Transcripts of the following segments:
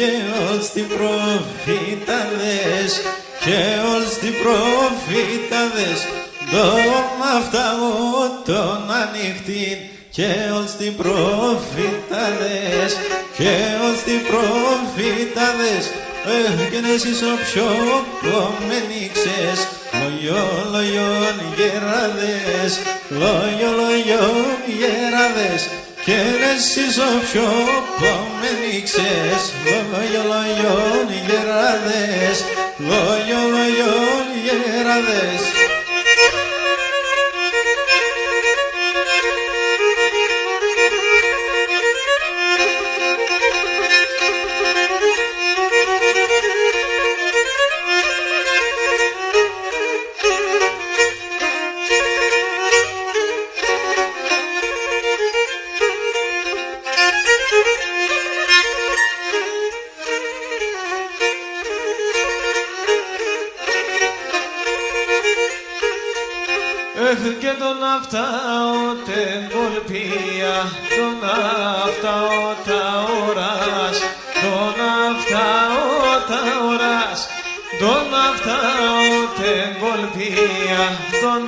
και όλους την προφήταδες, και όλους την προφήταδες, τον αυταγό τον ανοιχτήν, και όλους την προφήταδες, και όλους την προφήταδες, και εσείς ο πιο κομμενίξες, λογιών γεράδες, λογιών γεράδες, και εσείς ο πιο κομμενίξες, λογιών γεράδες, λογιών γεράδες. Και τον αυτάω την κολπία, τον αυτάω τα ώρας, τον αυτάω τα ώρας, τον αυτάω την κολπία, τον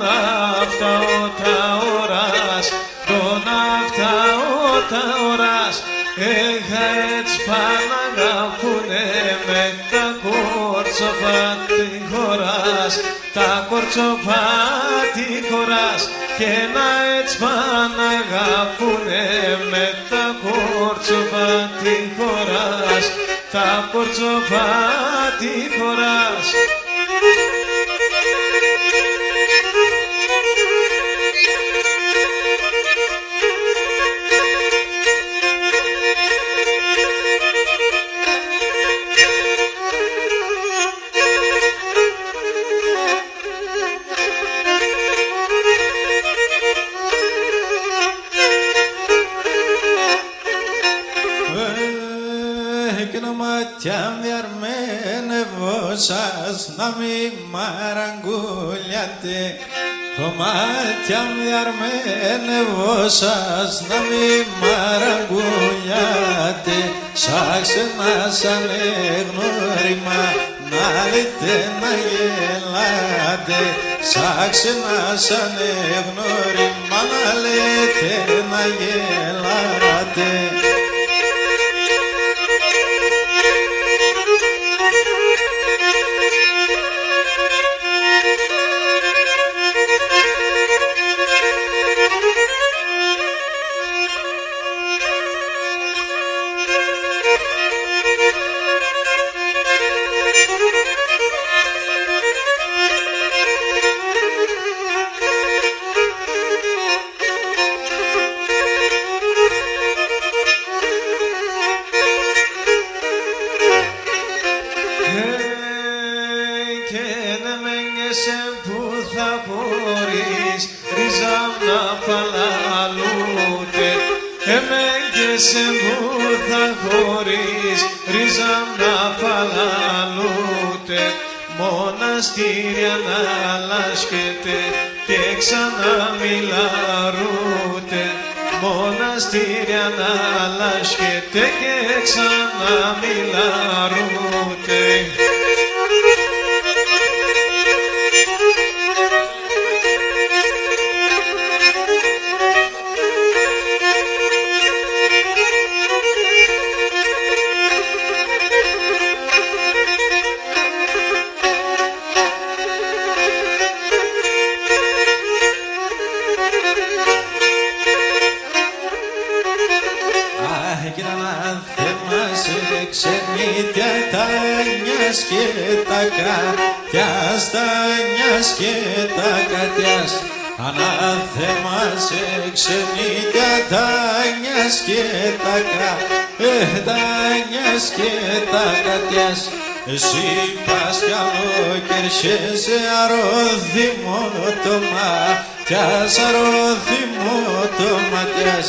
αυτάω τα ώρας, τον αυτάω τα ώρας. Έχα έτσι παναγαπούνε με τα κόρτσοπα τη χωράς, τα κόρτσοπα τη χωράς, και να έτσι παναγαπούνε με τα κόρτσοπα τη χωράς, τα κόρτσοπα τη χωράς. Κι διαρμένευόσας να μη μαραγκούλιατε, κομμάτια διαρμένευόσας να μη μαραγκούλιατε, σαν ξένα σαν εγνώριμα να λέτε να γελάτε, σαν ξένα σαν εγνώριμα να λέτε να γελάτε. Μοναστήρια να λάσκετε και ξανά μιλαρούτε, μοναστήρια να λάσκετε και ξανά μιλαρούτε. Ξενίτια τα νιας και τα κατιάς, τα νιας και τα κατιάς, ανάθεμα σε ξενίτια τα νιας και τα νιας και τα κατιάς. Εσύ πας καλοκαιρσέ αρρώθιμο το ματιάς, αρρώθιμο το ματιάς.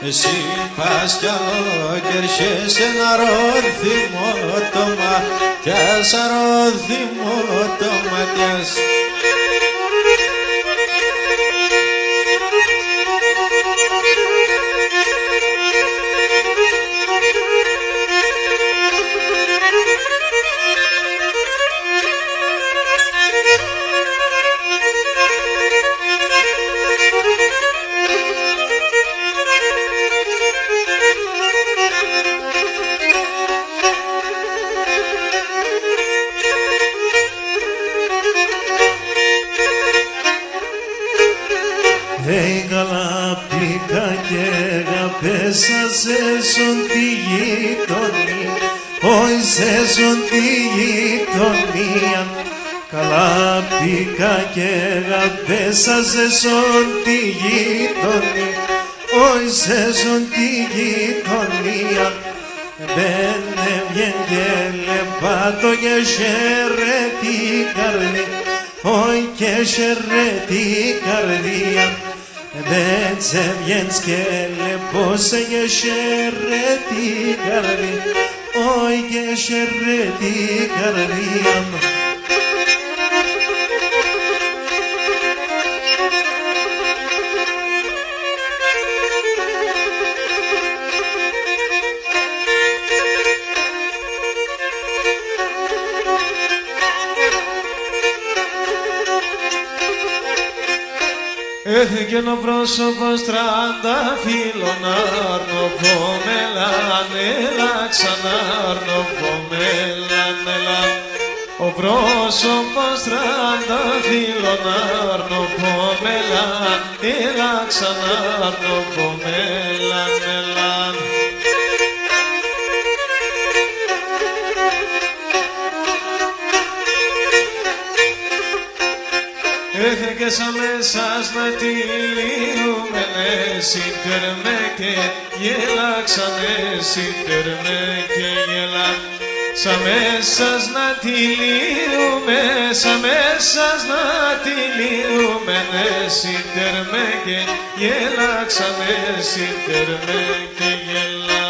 Εσύ πας καλοκαιρσέ αρρώθιμο το ματιάς, αρρώθιμο το ματιάς. Εγαλαπήκα και αγαπέσα σε ζουν τη γειτονία, όχι σε ζουν τη γειτονία. Καλά πήγα και αγαπέσα σε ζουν τη γειτονία, όχι σε ζουν τη γειτονία. Μπαίνε βγαίνει και λεπάτω και σέρε την καρδία, όχι και σέρε την καρδία. Δεν σε βγαίνεις και λεπώσε και σέρε την καρδία, όχι και σέρε την καρδία. Έφυγε ένα πρόσωπο τρανταφύλλων, αρνοβόμελαν, έλα ξανά αρνοβόμελαν, έλα. Ο πρόσωπος τρανταφύλλων, αρνοβόμελαν, έλα ξανά αρνοβόμελαν, έλα. Έφυγες αμέσως να τυλίγουμενε, σύντερμε και γέλαξανε, σύντερμε και γέλα. Σαν μέσας να τυλίγουμε, σαν μέσας να τυλίγουμενε, σύντερμε και γέλαξανε, σύντερμε και γέλα.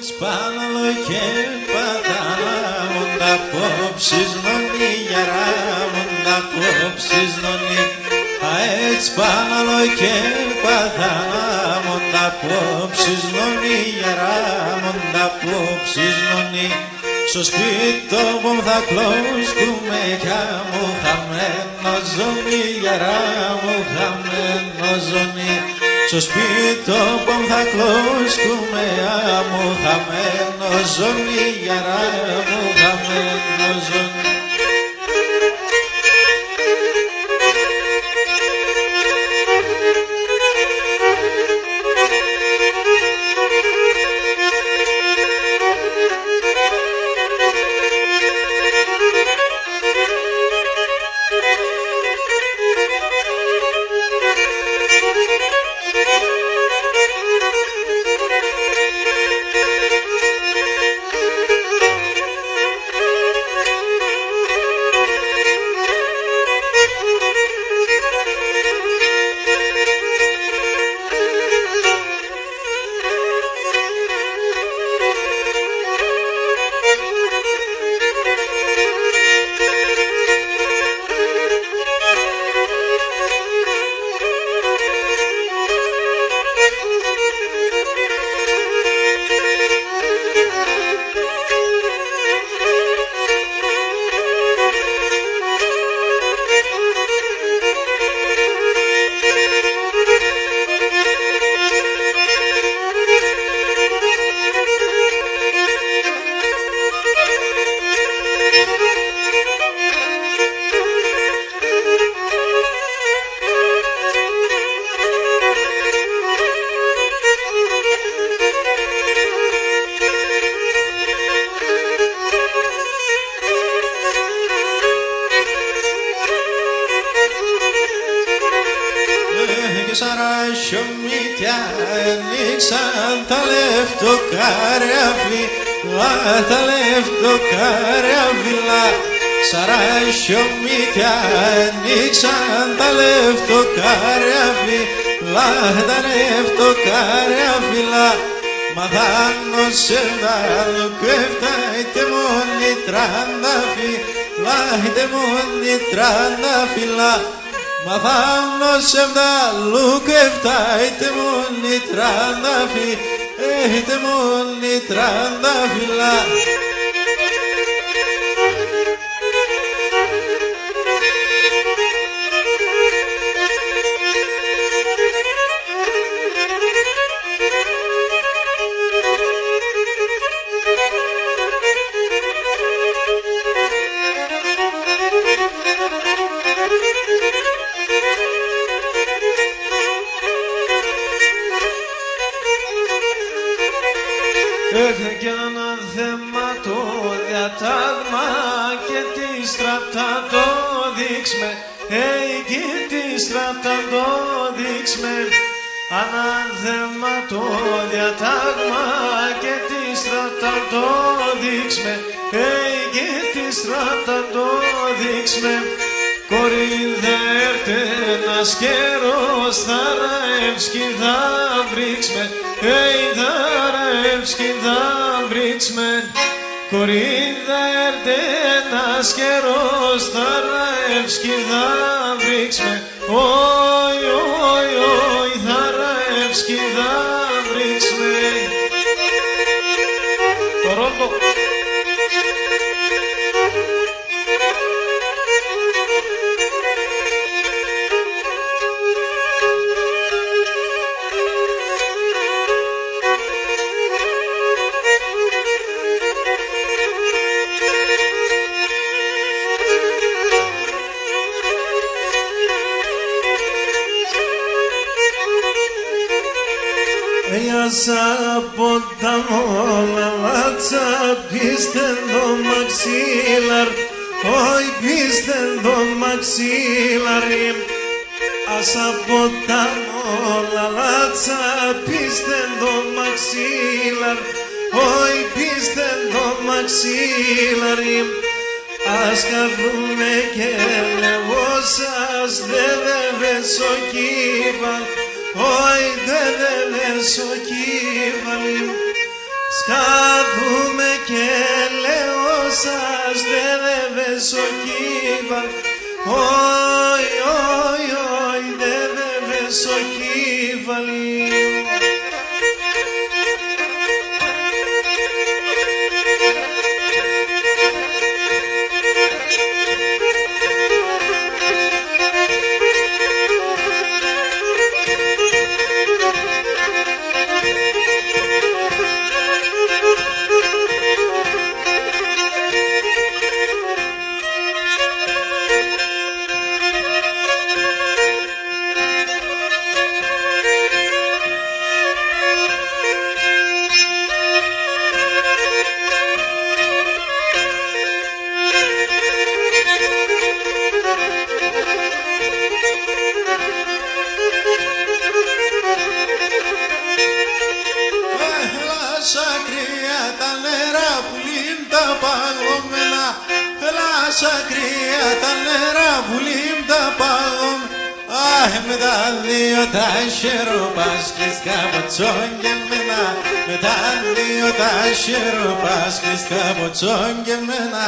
Σπάναλο και πατάνα τα απόψεις νονί, γιαρά τα απόψεις νονί. Έτσι σπάναλο και πατάνα τα απόψεις νονί, γιαρά τα απόψεις νονί. Στο σπίτι το θα κλώσκουμε κι μου χαμένο ζωνί, γιαρά μου χαμένο ζωνί. Στο σπίτι θα κλώσκουμε μου χαμένο ζωνί, γιαρά μου χαμένο ζωνί. Σαρασιομίτια ανοίξαν τα λεφτοκάραβι, τα λεφτοκάραβιλα. Σαρασιομίτια ανοίξαν τα λεφτοκάραβι, τα λεφτοκάραβιλα. Μαθάνω σε δάλου κρεφτάιτε μόνοι τρανταφή, λάιτε μόνοι τρανταφύλα. Μαθάνω σε δάλου κρεφτάιτε μόνοι τρανταφή, έχετε μόνοι τρανταφύλα. Έχει κι ένα θέμα το διατάγμα και τη στρατά το δείξμε. Και τη στρατά το δείξμε. Ανάθεμα το διατάγμα και τη στρατά το δείξμε. Και τη στρατά το δείξμε. Κορίνθα έρτε ένας καιρός θα ραεύσκει θα βρίξμε. Θα ραεύσκει θα βρίξμε. Κορίνθα έρτε ένας καιρός θα ραεύσκει θα βρίξμε. Όι, όι, όι, θα ραεύσκει θα βρίξμε. Το ρόμπο. Από τα μόλα τσαπίστεν το μαξίλαρ, όχι πίστεν το μαξίλαρ. Ας από τα μόλα τσαπίστεν το μαξίλαρ, όχι πίστεν το μαξίλαρ. Ας καθούμε και λέγω σας δεδεύες ο κύβαλ, όι δεδεύες ο κύβαλ. Σκάθουμε και λέω σας δεδεύες ο κύβαλ, όι, όι, όι, δεδεύες ο κύβαλ. Σακρία τα νερά βουλήμ τα πάγωμ. Αχ, με τα δύο τα χεροπάσκεις καμποτσόν και μένα. Με τα δύο τα χεροπάσκεις καμποτσόν και μένα.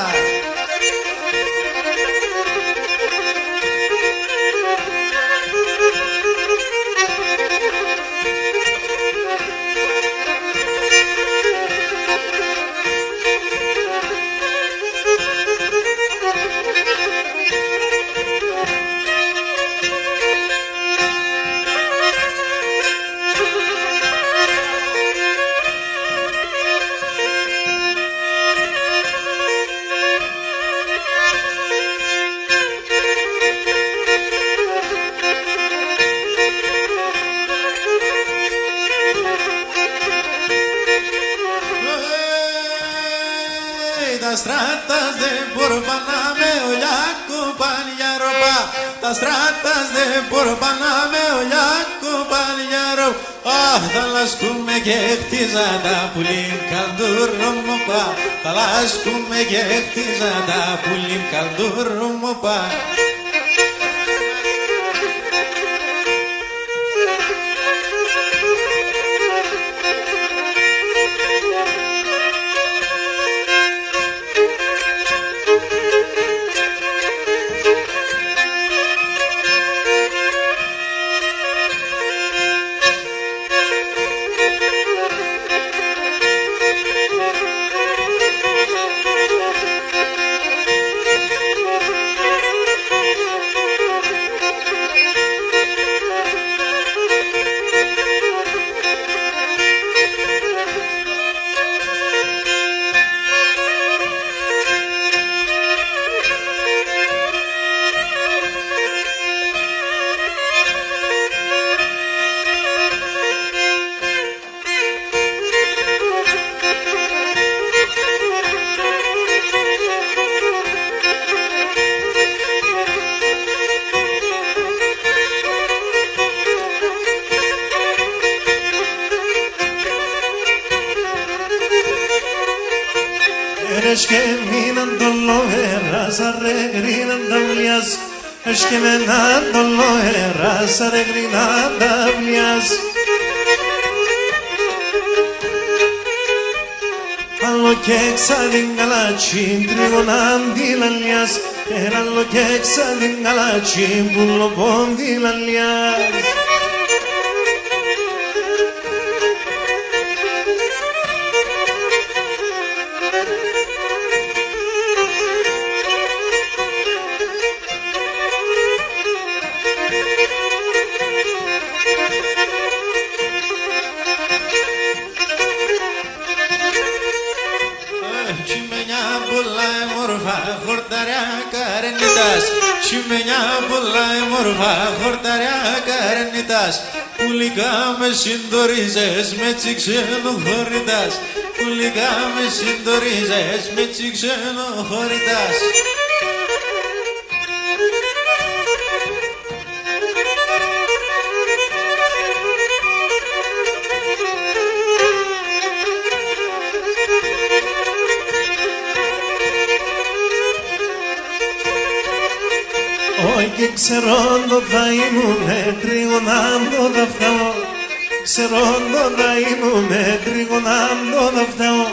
Τα στράτας δεν μπορπανάμε ολιάκου παλιαροπά. Τα στράτας δεν μπορπανάμε ολιάκου παλιαροπά. Αχ, θα λασκούμε και χτίζα τα πουλίμ καλντουρμοπά. Θα λασκούμε και χτίζα τα πουλίμ καλντουρμοπά. raza regrinanda blias, eskemenando lo raza regrinanda blias. Allo che xadingala cimtrigonam di lalias, era allo che xadingala cimbullo bom di lalias. Chimenya bullai morva khordaria karnitas Puliga me sindorizes me tsixeno khoridas Puliga me sindorizes me tsixeno khoridas Και ξερόντο θα ήμουνε τριγωνάντο θα φτάω, ξερόντο θα ήμουνε τριγωνάντο θα φτάω.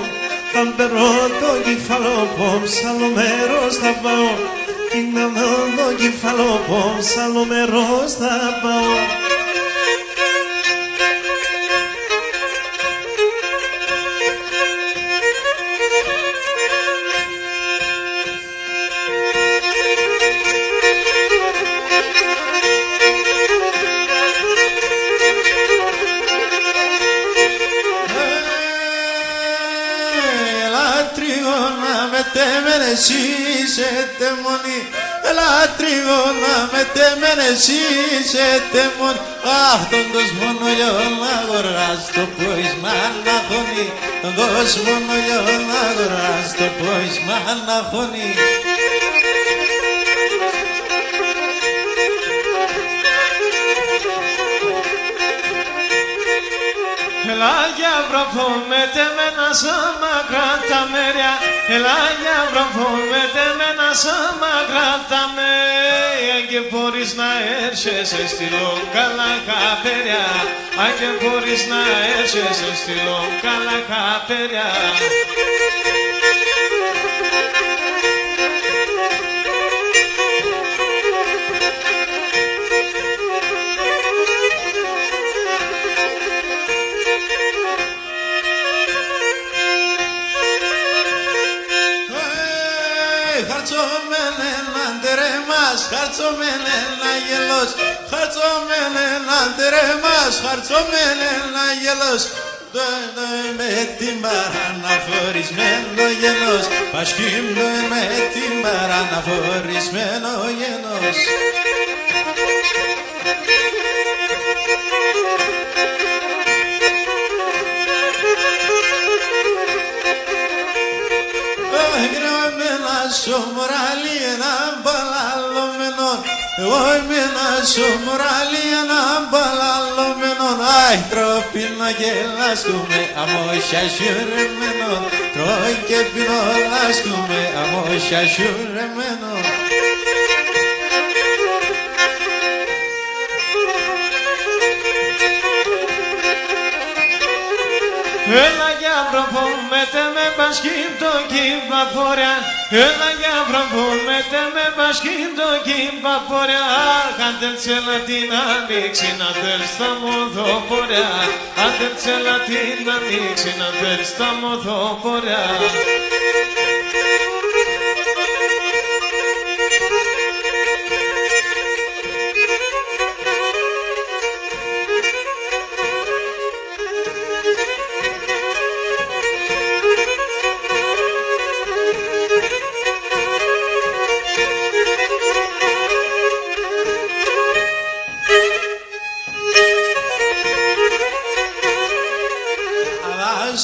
Θα μπερώ το κεφαλό πως άλλο μέρος θα πάω, κι να δω το κεφαλό πως άλλο μέρος θα πάω. Εσύ σε τεμονή, έλα τριγώνα με τέμεν εσύ σε τεμονή. Αχ, τον κόσμο να αγοράς το ποίσμα να χωνεί, τον κόσμο να αγοράς το ποίσμα να χωνεί. Έλα για βραβό με τεμένα σαν μακρά τα μέρια, έλα για βραβό με τεμένα σαν μακρά τα μέρια. Και μπορείς να έρχεσαι στη λόκαλα καπέρια, αν και μπορείς να έρχεσαι στη λόκαλα καπέρια. Χαρτσόμενε ένα γελός, χαρτσόμενε ένα τερέμας, χαρτσόμενε ένα γελός. Με την παράνα χωρισμένο γενός, πασχύμνο με την παράνα χωρισμένο γενός. Σου μοράλι ένα μπαλαλωμένο, εγώ είμαι ένα σου μοράλι ένα μπαλαλωμένο. Αι, τρόπι να γελάσκουμε, αμόσια σιουρεμένο, τρώει και πίνω λάσκουμε, αμόσια σιουρεμένο. Έλα για βραβό με πασχύμ το κύμπα πορεία, έλα για βραβό με πασχύμ το κύμπα πορεία. Άντε τσέλα την ανοίξει να δέρεις τα μοδοπορεία, άντε τσέλα την ανοίξει να δέρεις τα μοδοπορεία.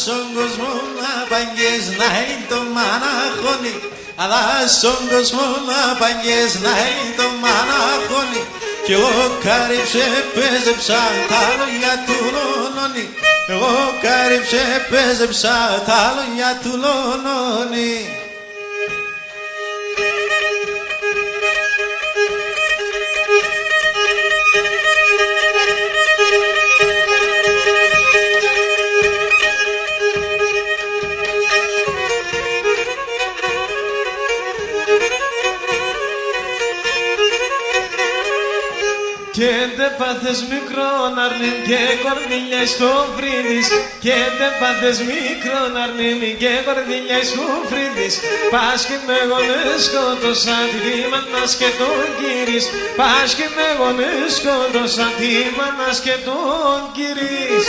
Στον κόσμο να παγγές να είναι το μαναχώνι, αλλά στον κόσμο να παγγές να είναι το μαναχώνι. Κι εγώ κάρυψε πέζεψα τα λόγια του Λονώνη, εγώ κάρυψε πέζεψα τα λόγια του Λονώνη. Και δεν πάθες μικρόν αρνήμ και κορδίλια στο φρύδις. Και δεν πάθες μικρόν αρνήμ και κορδίλια στο φρύδις. Πας και με γονείς σκότωσα τη μάνας και τον κύρις. Πας και με γονείς σκότωσα τη μάνας και τον κύρις.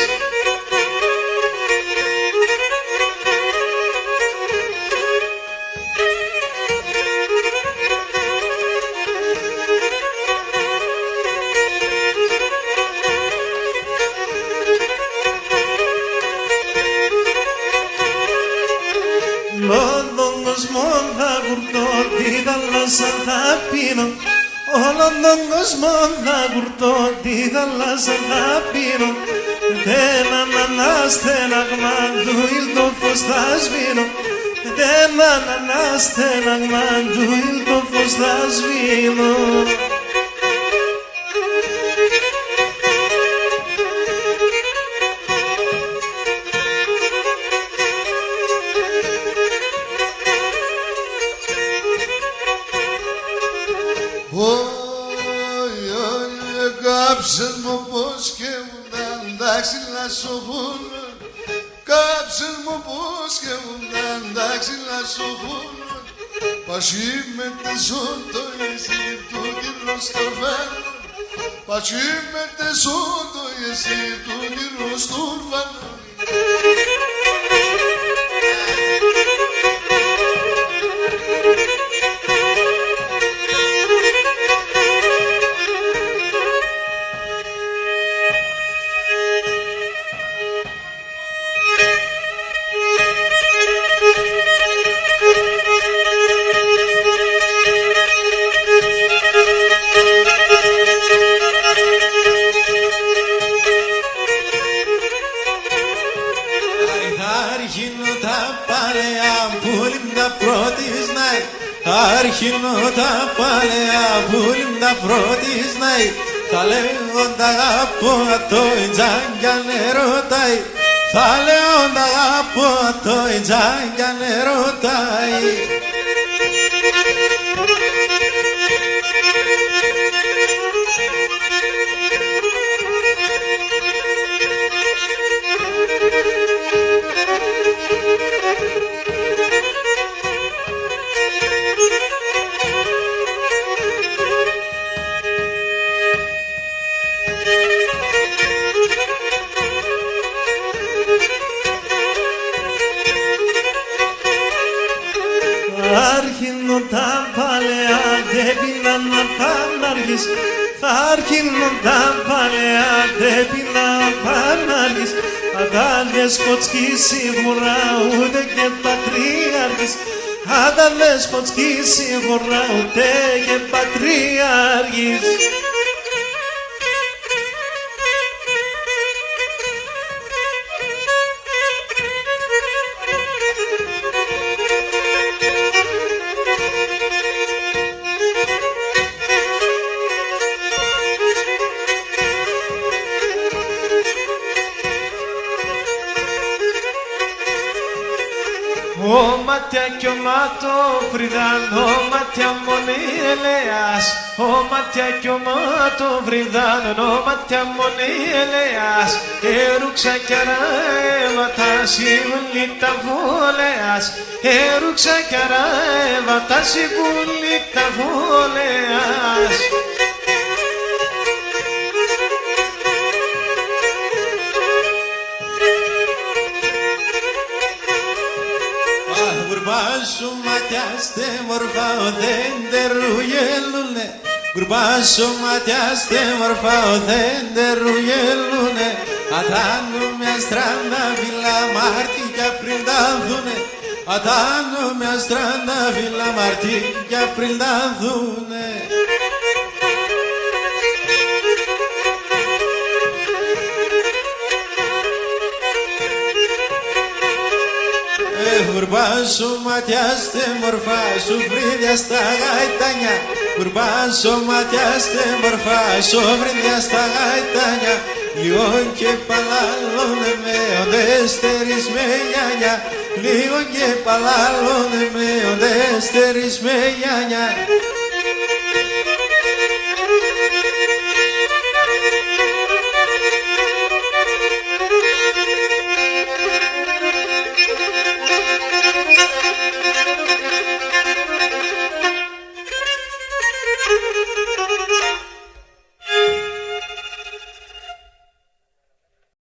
Όλον τον κόσμο θα γουρτώ, τη θάλασσα θα πίνω. Όλον τον κόσμο θα γουρτώ, τη θάλασσα θα πίνω. Έναν αναστέναγμα του ήλ το φως θα σβήνω. Έναν αναστέναγμα του ήλ το φως θα σβήνω. Κάψες μου πως και μου τα ξύλα σου χούνουν. Κάψες μου πως και μου τα ξύλα σου χούνουν. Πασί με τεσόν το εσύ του γύρω στο φέρνο. Πασί με τεσόν το εσύ του γύρω στο φέρνο. Αρχινώ τα παλαιά πουλιμ τα πρώτης ναή. Θα λέγοντα αγαπώ το τζάγκια νερόταει. Θα λέγοντα αγαπώ το τζάγκια νερόταει. Άρχινω τα παλαιά δεν πεινά να πανάρχεις. Θα άρχινω τα παλαιά δεν πεινά να πανάρχεις. Αδάλιες ποτσκή σίγουρα ούτε και πατριάρχης. Αδάλιες ποτσκή σίγουρα ούτε και πατριάρχης. Ο ματιά κι ο ματοφρυδάν, ο ματιά μονή ελέας. Ο ματιά κι ο ματοφρυδάν, ο ματιά μονή ελέας. Έρουξα κι αραέβατα σιγούλη τα βόλεας. Έρουξα κι αραέβατα σιγούλη τα βόλεας. Γουρμπάσου ματιάστε μορφά δεν τερουγελούνε. Γουρμπάσου ματιάστε μορφά δεν τερουγελούνε. Ατάνω μια στράντα βίλα μαρτίκια πριν τα δούνε. Ατάνω μια στράντα βίλα μαρτίκια πριν τα δούνε. Γουρμπάσου ματιάστε μορφά σου φρύδια στα γαϊτάνια. Γουρμπάσου ματιάστε μορφά σου φρύδια στα γαϊτάνια. Λίγο και παλάλωνε με οντέστερης με γιάνια. Λίγο και παλάλωνε με οντέστερης με γιάνια.